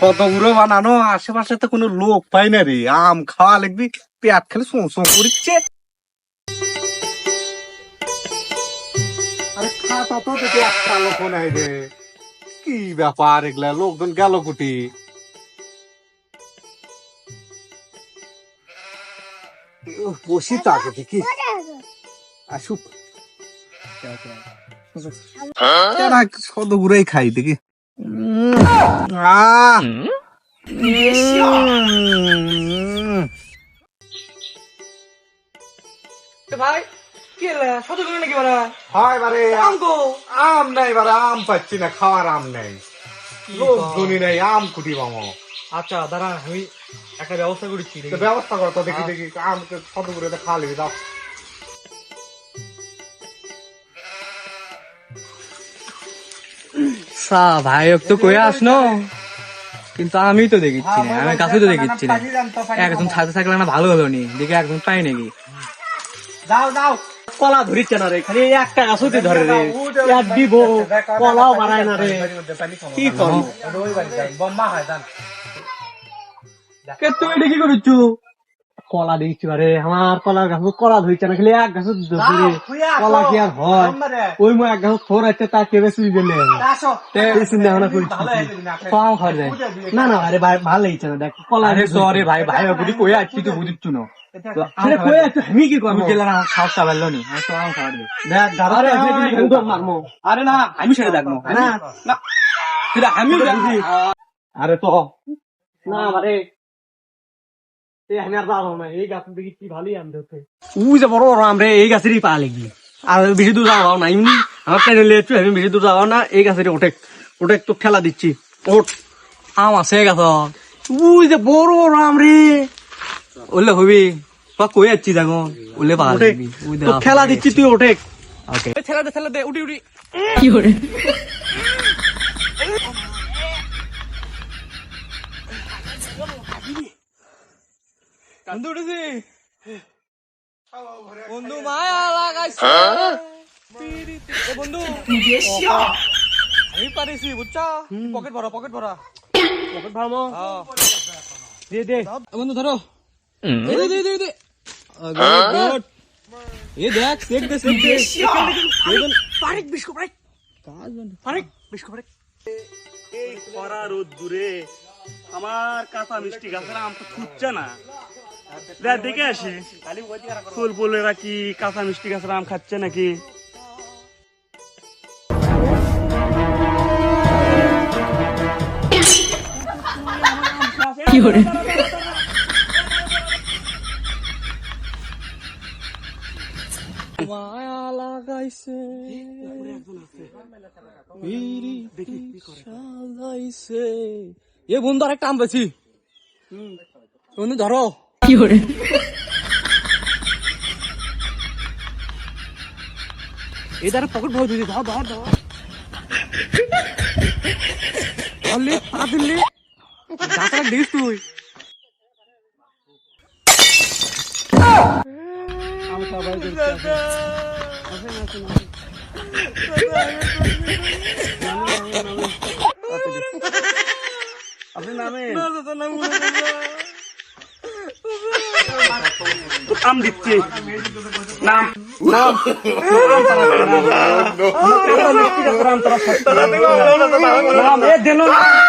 শতগুলো বানানো, আশেপাশে তো কোনো লোক পাই না রে। আম খাওয়া লাগবি, পেট খেলে সোঁ সোঁ করছে। আরে খাতা তো দেখি একটা লোক নাই রে। কি ব্যাপার এগুলা, লোকজন গেল কুটি? বসি তো আগে দেখি আসুক। শতগুলোই খাই দেখি। ভাই কি শত করে নাকি বারা হয় বারে আম গো আম নাই বারে, আম পাচ্ছি না, খাওয়ার আম নেই, লোকজনই নেই, আম কুটি মামো। আচ্ছা দাঁড়া আমি একটা ব্যবস্থা করেছি তো ব্যবস্থা করতো দেখি দেখি, আম শত করে খাওয়া লেগে দাও। ভাই তো কয়ে আসনো কিন্তু আমি তো দেখিচ্ছি না, আমি কাছে তো দেখিচ্ছি না। একজন সাথে থাকলে না ভালো হলো নি, দেখে একজন পাই নাকি দাও দাও। কলা ধরিচ্ছে না রে, খালি একটা গাছতে ধরে রে, এক দিব কলাও বাড়ায় না রে, কি করবো? বোম্বা হয় জান। তুমি এটা কি করছো? কলা দিচ্ছি বারে, আমার কলার গাছ কলা ধরছে না, খালি এক গাছ ধরে কলা কি আর হয়? ওই মো এক গাছ থোর আছে, তা কেবে শুই গেলে চিন্তা ভাবনা করছি কম খাওয়া যায় না। না আরে ভাই ভালো লাগছে না, দেখ কলা সরে ভাই ভাই বুঝি কয়ে আসছি তো বুঝিচ্ছ না, কয়ে আসছো আমি কি করবো? গেলে না সাহসটা পারলো নি, আমি খাওয়া দেবে। মারমো আরে না, আমি সেটা দেখবো না না, আমি আরে তো না মানে এই গাছ দেখি কি ভালোই আম ধরতে, উই যে বড় বড় আম রে, এই গাছেরই পা লাগি। আর বেশি দূর যাওয়া না, এমনি আমার ট্রেনে লেটু, আমি বেশি দূর যাওয়া না, এই গাছেরই ওঠে ওঠে তো ঠেলা দিচ্ছি। ওঠ আম আছে গাছ, উই যে বড় বড় আম রে, ওলে হবি বা কই যাচ্ছি দেখো, ওলে পা লাগবি, ঠেলা দিচ্ছি তুই ওঠে। ওকে ঠেলা দে উঠি উঠি কি করে কান্দু উঠেছি বন্ধু, মায়া লাগাইছে বন্ধু, আমি পারিছি বুঝছা, পকেট ভরা পকেট ভরা দে দে বন্ধু, ধরো দে দে দে দে গুড। এ দেখ চেক দে চেক দে পারিক বিস্কো পারিক পারিক বিস্কো পারিক। এই খরা রোদ দূরে আমার কাঁচা মিষ্টি গাছের আম তো ফুটছে না, দেখে আসি ফুল ফুলেরা কি কাঁচা মিষ্টি গাছের আম খাচ্ছে নাকি। কি করে মায়া লাগাইছে এ বন্ধু আর একটা আম পেয়েছি বন্ধু, ধরো কি করে এই দ্বারা পকেট ভরে দিদি, ধর ধর ধর ধরলে পা দিলে গাছটা দিস তুই। আমি সবাই আপনি নামেন আম দিচ্ছি নাম নাম নাম